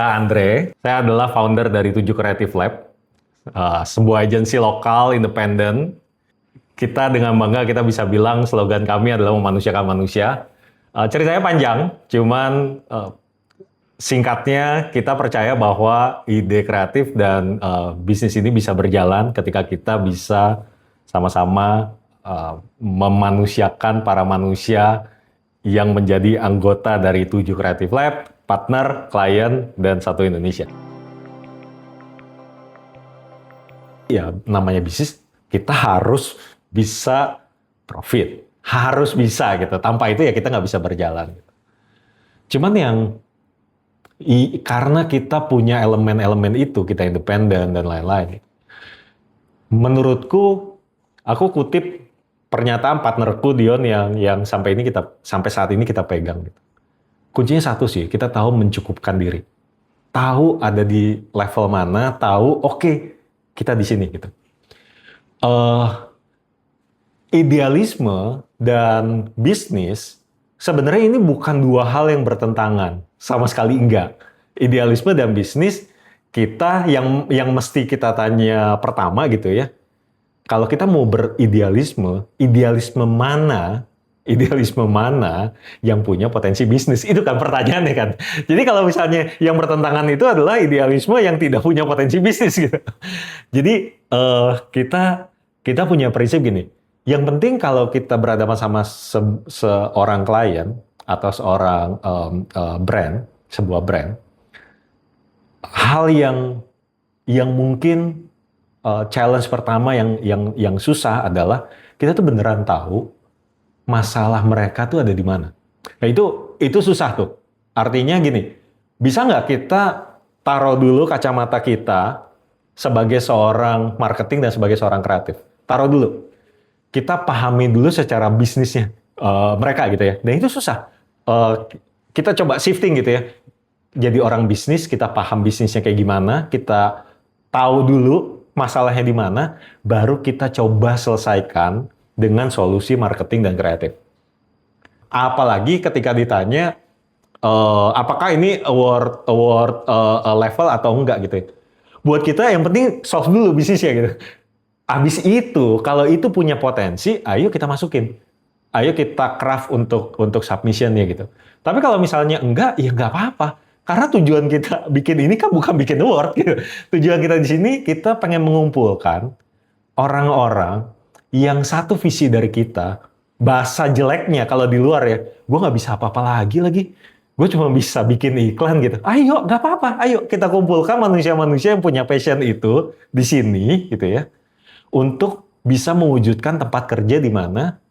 Saya Andre, saya adalah founder dari 7 Creative Lab, sebuah agensi lokal independen. Kita dengan bangga kita bisa bilang slogan kami adalah memanusiakan manusia. Ceritanya panjang, cuman singkatnya kita percaya bahwa ide kreatif dan bisnis ini bisa berjalan ketika kita bisa sama-sama memanusiakan para manusia yang menjadi anggota dari 7 Creative Lab, partner, klien, dan satu Indonesia. Ya, namanya bisnis, kita harus bisa profit. Harus bisa gitu. Tanpa itu ya kita nggak bisa berjalan. Cuman karena kita punya elemen-elemen itu, kita independen dan lain-lain. Menurutku, aku kutip pernyataan partnerku Dion yang sampai saat ini kita pegang gitu. Kuncinya satu sih, kita tahu mencukupkan diri. Tahu ada di level mana, tahu oke, kita di sini gitu. Idealisme dan bisnis sebenarnya ini bukan dua hal yang bertentangan, sama sekali enggak. Idealisme dan bisnis kita yang mesti kita tanya pertama gitu ya. Kalau kita mau beridealisme, idealisme mana yang punya potensi bisnis? Itu kan pertanyaannya kan. Jadi kalau misalnya yang bertentangan itu adalah idealisme yang tidak punya potensi bisnis gitu. Jadi kita punya prinsip gini. Yang penting kalau kita berhadapan sama seorang klien atau seorang brand, sebuah brand, hal yang mungkin challenge pertama yang susah adalah kita tuh beneran tahu masalah mereka tuh ada di mana. Nah itu susah tuh. Artinya gini, bisa nggak kita taruh dulu kacamata kita sebagai seorang marketing dan sebagai seorang kreatif. Taruh dulu. Kita pahami dulu secara bisnisnya mereka gitu ya. Dan itu susah. Kita coba shifting gitu ya. Jadi orang bisnis, kita paham bisnisnya kayak gimana, kita tahu dulu masalahnya di mana, baru kita coba selesaikan dengan solusi marketing dan kreatif. Apalagi ketika ditanya, apakah ini award level atau enggak gitu ya. Buat kita yang penting solve dulu bisnisnya gitu. Habis itu, kalau itu punya potensi, ayo kita masukin. Ayo kita craft untuk submission-nya gitu. Tapi kalau misalnya enggak, ya enggak apa-apa. Karena tujuan kita bikin ini kan bukan bikin award gitu. Tujuan kita di sini, kita pengen mengumpulkan orang-orang yang satu visi dari kita. Bahasa jeleknya kalau di luar ya, gue nggak bisa apa-apa lagi. Gue cuma bisa bikin iklan gitu. Ayo, nggak apa-apa. Ayo kita kumpulkan manusia-manusia yang punya passion itu di sini gitu ya. Untuk bisa mewujudkan tempat kerja di mana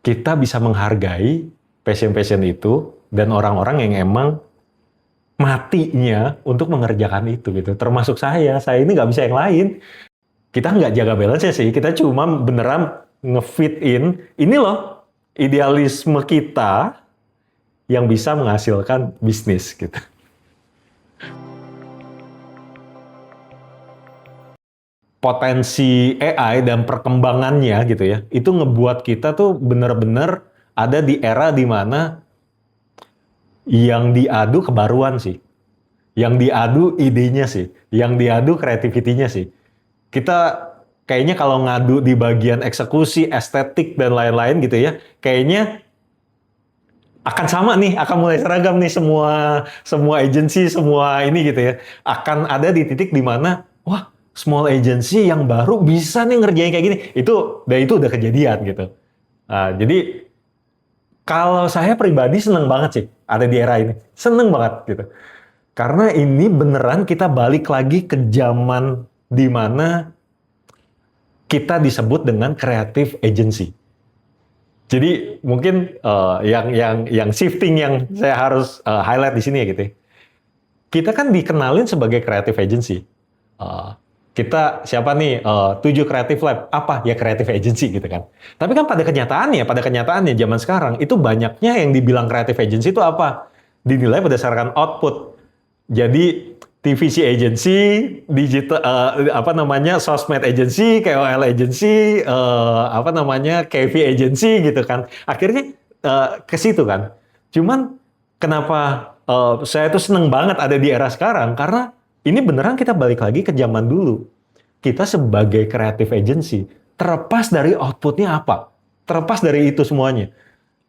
kita bisa menghargai passion-passion itu dan orang-orang yang emang matinya untuk mengerjakan itu gitu. Termasuk saya ini nggak bisa yang lain. Kita nggak jaga balance sih, kita cuma beneran nge-fit in, ini loh idealisme kita yang bisa menghasilkan bisnis gitu. Potensi AI dan perkembangannya gitu ya, itu ngebuat kita tuh bener-bener ada di era di mana yang diadu kebaruan sih, yang diadu idenya sih, yang diadu kreativitinya sih. Kita kayaknya kalau ngadu di bagian eksekusi, estetik, dan lain-lain gitu ya, kayaknya akan sama nih, akan mulai seragam nih semua agensi, semua ini gitu ya. Akan ada di titik di mana, wah, small agency yang baru bisa nih ngerjain kayak gini. Itu udah kejadian gitu. Nah, jadi kalau saya pribadi seneng banget sih ada di era ini. Seneng banget gitu. Karena ini beneran kita balik lagi ke zaman di mana kita disebut dengan creative agency. Jadi mungkin yang shifting yang saya harus highlight di sini ya gitu. Kita kan dikenalin sebagai creative agency. Kita siapa nih? 7 Creative Lab. Apa? Ya creative agency gitu kan. Tapi kan pada kenyataannya zaman sekarang itu banyaknya yang dibilang creative agency itu apa? Dinilai berdasarkan output. Jadi TVC agency, digital sosmed agency, KOL agency, KV agency gitu kan. Akhirnya ke situ kan. Cuman kenapa saya tuh seneng banget ada di era sekarang karena ini beneran kita balik lagi ke zaman dulu. Kita sebagai creative agency terlepas dari outputnya apa, terlepas dari itu semuanya,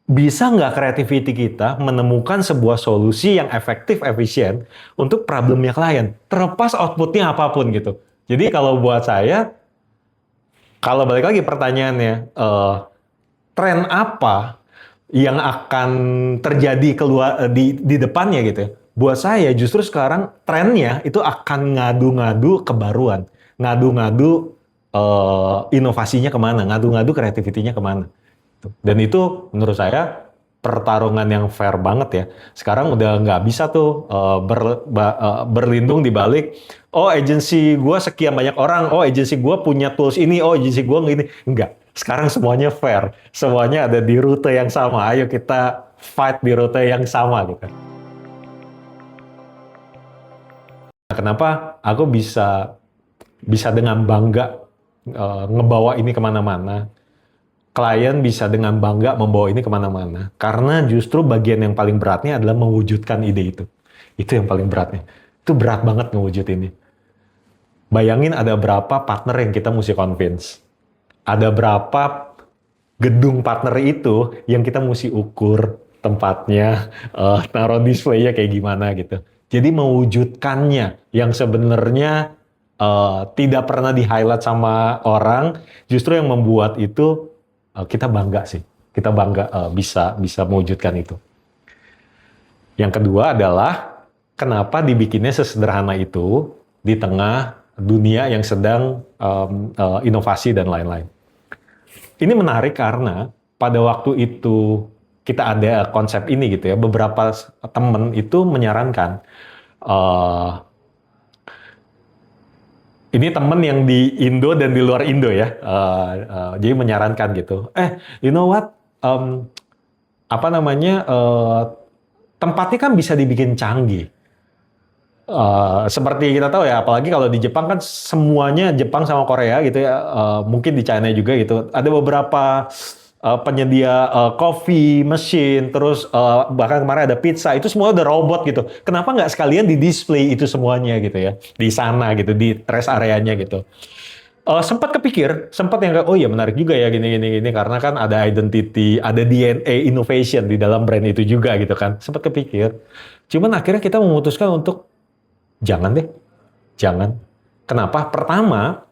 bisa nggak creativity kita menemukan sebuah solusi yang efektif, efisien untuk problemnya klien, terlepas outputnya apapun gitu. Jadi kalau buat saya, kalau balik lagi pertanyaannya, tren apa yang akan terjadi keluar di depannya gitu ya. Buat saya justru sekarang trennya itu akan ngadu-ngadu kebaruan, ngadu-ngadu inovasinya kemana, ngadu-ngadu kreativitinya kemana. Dan itu menurut saya pertarungan yang fair banget ya. Sekarang udah nggak bisa tuh berlindung di balik, oh agensi gue sekian banyak orang, oh agensi gue punya tools ini, oh agensi gue ini. Enggak. Sekarang semuanya fair. Semuanya ada di rute yang sama. Ayo kita fight di rute yang sama gitu. Kenapa aku bisa dengan bangga ngebawa ini kemana-mana. Klien bisa dengan bangga membawa ini kemana-mana. Karena justru bagian yang paling beratnya adalah mewujudkan ide itu. Itu yang paling beratnya. Itu berat banget ngewujud ini. Bayangin ada berapa partner yang kita mesti convince. Ada berapa gedung partner itu yang kita mesti ukur tempatnya, taruh display-nya kayak gimana gitu. Jadi mewujudkannya yang sebenarnya tidak pernah di-highlight sama orang, justru yang membuat itu kita bangga sih. Kita bangga bisa mewujudkan itu. Yang kedua adalah kenapa dibikinnya sesederhana itu di tengah dunia yang sedang inovasi dan lain-lain. Ini menarik karena pada waktu itu kita ada konsep ini gitu ya, beberapa teman itu menyarankan, ini temen yang di Indo dan di luar Indo ya, jadi menyarankan gitu, you know what, tempatnya kan bisa dibikin canggih. Seperti kita tahu ya, apalagi kalau di Jepang kan semuanya Jepang sama Korea gitu ya, mungkin di China juga gitu. Ada beberapa penyedia coffee machine, terus bahkan kemarin ada pizza, itu semua udah robot gitu. Kenapa nggak sekalian di display itu semuanya gitu ya, di sana gitu, di rest areanya gitu. Sempat yang oh iya menarik juga ya gini karena kan ada identity, ada DNA innovation di dalam brand itu juga gitu kan. Sempat kepikir. Cuman akhirnya kita memutuskan untuk jangan deh. Jangan. Kenapa? Pertama,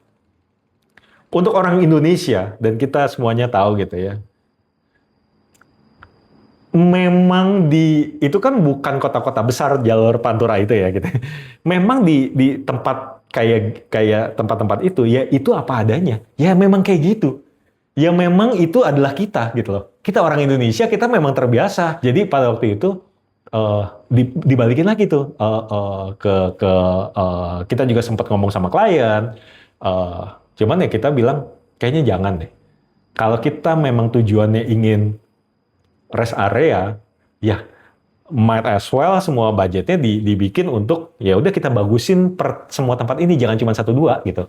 untuk orang Indonesia dan kita semuanya tahu gitu ya. Memang itu kan bukan kota-kota besar jalur Pantura itu ya gitu. Memang di tempat kayak tempat-tempat itu ya itu apa adanya. Ya memang kayak gitu. Ya memang itu adalah kita gitu loh. Kita orang Indonesia, kita memang terbiasa. Jadi pada waktu itu dibalikin lagi tuh kita juga sempat ngomong sama klien. Cuman ya kita bilang kayaknya jangan deh. Kalau kita memang tujuannya ingin rest area, ya might as well semua budgetnya dibikin untuk ya udah kita bagusin semua tempat ini, jangan cuma 1-2 gitu.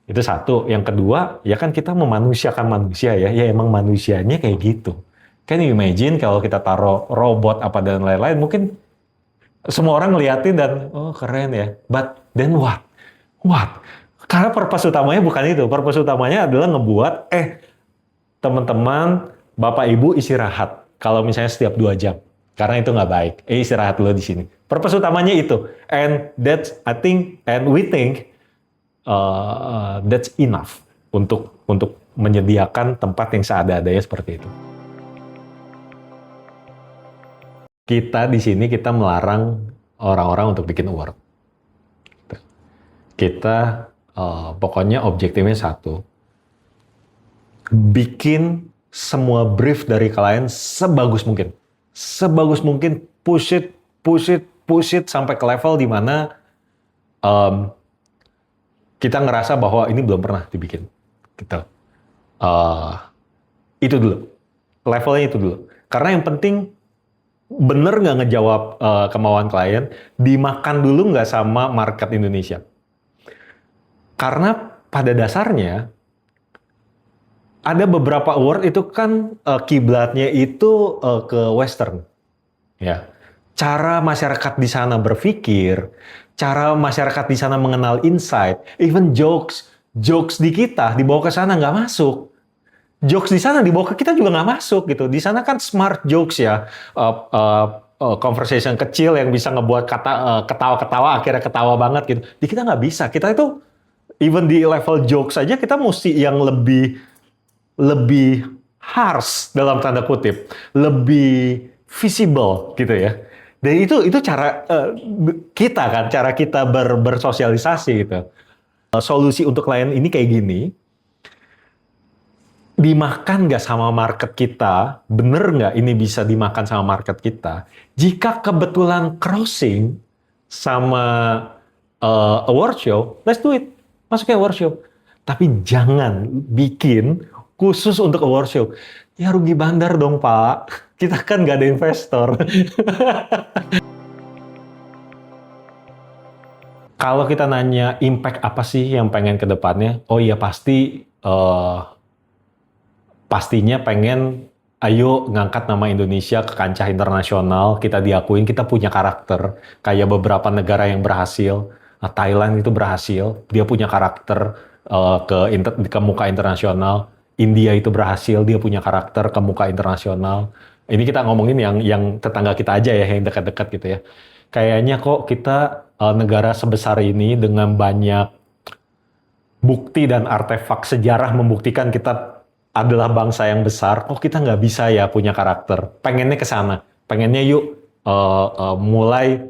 Itu satu. Yang kedua, ya kan kita memanusiakan manusia ya. Ya emang manusianya kayak gitu. Can you imagine kalau kita taruh robot apa dan lain-lain, mungkin semua orang ngeliatin dan oh keren ya. But then what? What? Karena purpose utamanya bukan itu. Purpose utamanya adalah ngebuat teman-teman, Bapak Ibu istirahat. Kalau misalnya setiap 2 jam. Karena itu nggak baik. Istirahat dulu di sini. Purpose utamanya itu. And that's, I think, and we think, that's enough untuk menyediakan tempat yang seada-adanya seperti itu. Kita di sini kita melarang orang-orang untuk bikin award. Kita pokoknya objektifnya satu. Bikin semua brief dari klien sebagus mungkin. Sebagus mungkin, push it sampai ke level di mana kita ngerasa bahwa ini belum pernah dibikin. Gitu. Itu dulu. Levelnya itu dulu. Karena yang penting bener nggak ngejawab kemauan klien, dimakan dulu nggak sama market Indonesia. Karena pada dasarnya ada beberapa award itu kan kiblatnya itu ke Western, ya. cara masyarakat di sana berpikir, cara masyarakat di sana mengenal insight, even jokes di kita dibawa ke sana nggak masuk. Jokes di sana dibawa ke kita juga nggak masuk gitu. Di sana kan smart jokes ya, conversation kecil yang bisa ngebuat ketawa-ketawa akhirnya ketawa banget gitu. Di kita nggak bisa. Kita itu even di level jokes saja kita mesti yang lebih harsh dalam tanda kutip, lebih visible gitu ya. Dan itu cara kita kan, cara kita bersosialisasi gitu. Solusi untuk klien ini kayak gini, dimakan nggak sama market kita, bener nggak ini bisa dimakan sama market kita? Jika kebetulan crossing sama award show, let's do it, masuk ke award show. Tapi jangan bikin khusus untuk award show. Ya rugi bandar dong Pak, kita kan nggak ada investor. Kalau kita nanya impact apa sih yang pengen ke depannya? Oh iya pasti pastinya pengen ayo ngangkat nama Indonesia ke kancah internasional, kita diakuin, kita punya karakter. Kayak beberapa negara yang berhasil, Thailand itu berhasil, dia punya karakter ke muka internasional. India itu berhasil, dia punya karakter ke muka internasional. Ini kita ngomongin yang tetangga kita aja ya, yang dekat-dekat gitu ya. Kayaknya kok kita negara sebesar ini dengan banyak bukti dan artefak sejarah membuktikan kita adalah bangsa yang besar, kok kita nggak bisa ya punya karakter? Pengennya ke sana, pengennya yuk mulai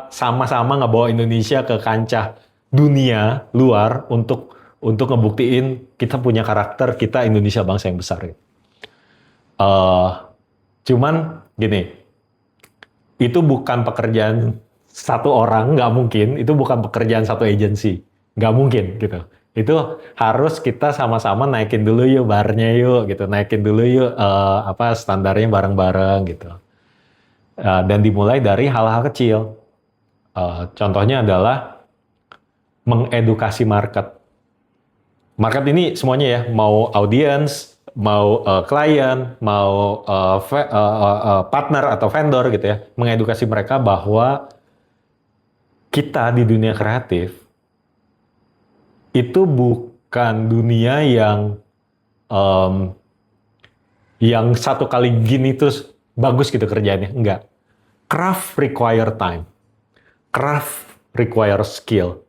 sama-sama ngebawa Indonesia ke kancah dunia luar untuk ngebuktiin kita punya karakter, kita Indonesia bangsa yang besar. Cuman gini, itu bukan pekerjaan satu orang, nggak mungkin. Itu bukan pekerjaan satu agensi, nggak mungkin gitu. Itu harus kita sama-sama naikin dulu yuk barnya yuk gitu, naikin dulu yuk standarnya bareng-bareng gitu. Dan dimulai dari hal-hal kecil. Contohnya adalah mengedukasi market. Market ini semuanya ya, mau audience, mau klien, mau partner atau vendor gitu ya, mengedukasi mereka bahwa kita di dunia kreatif itu bukan dunia yang satu kali gini terus bagus gitu kerjaannya, enggak. Craft require time, craft require skill.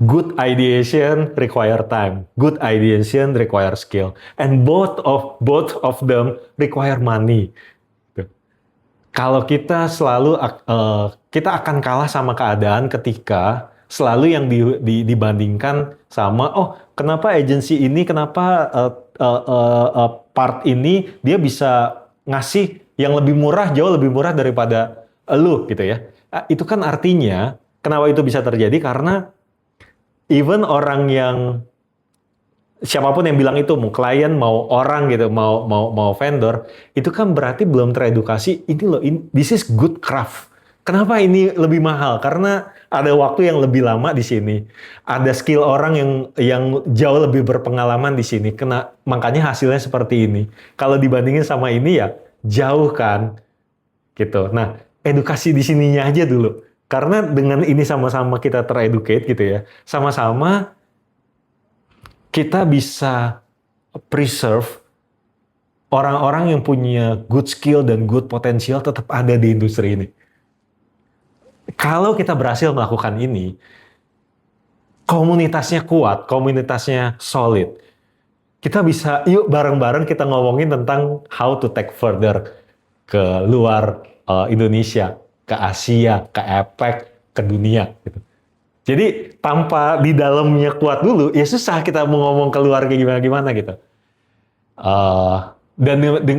Good ideation require time, good ideation require skill, and both of them require money. Kalau kita selalu kita akan kalah sama keadaan ketika selalu yang dibandingkan sama kenapa agensi ini, kenapa part ini dia bisa ngasih yang lebih murah, jauh lebih murah daripada lu gitu ya. Itu kan artinya kenapa itu bisa terjadi karena even orang yang siapapun yang bilang itu, mau klien, mau orang gitu, mau vendor, itu kan berarti belum teredukasi. Ini loh, this is good craft. Kenapa ini lebih mahal? Karena ada waktu yang lebih lama di sini, ada skill orang yang jauh lebih berpengalaman di sini. Makanya hasilnya seperti ini. Kalau dibandingin sama ini ya jauh kan, gitu. Nah, edukasi di sininya aja dulu. Karena dengan ini sama-sama kita tereducate gitu ya, sama-sama kita bisa preserve orang-orang yang punya good skill dan good potential tetap ada di industri ini. Kalau kita berhasil melakukan ini, komunitasnya kuat, komunitasnya solid. Kita bisa, yuk bareng-bareng kita ngomongin tentang how to take further ke luar Indonesia, ke Asia, ke APEC, ke dunia gitu. Jadi tanpa di dalamnya kuat dulu, ya susah kita mau ngomong keluar kayak gimana-gimana gitu. Dan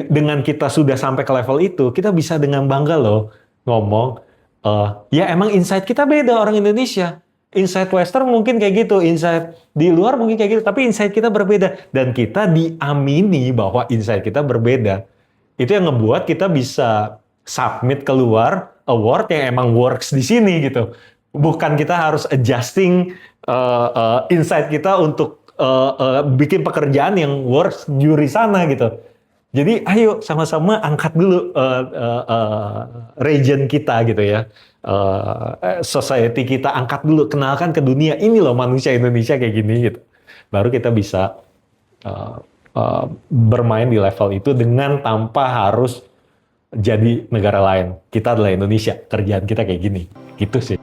dengan kita sudah sampai ke level itu, kita bisa dengan bangga loh ngomong, ya emang insight kita beda orang Indonesia. Insight Western mungkin kayak gitu, insight di luar mungkin kayak gitu, tapi insight kita berbeda. Dan kita diamini bahwa insight kita berbeda. Itu yang ngebuat kita bisa submit keluar award yang emang works di sini gitu. Bukan kita harus adjusting insight kita untuk bikin pekerjaan yang works juri sana gitu. Jadi ayo sama-sama angkat dulu region kita gitu ya. Society kita angkat dulu, kenalkan ke dunia, ini loh manusia Indonesia kayak gini gitu. Baru kita bisa bermain di level itu dengan tanpa harus jadi negara lain. Kita adalah Indonesia, kerjaan kita kayak gini. Gitu sih.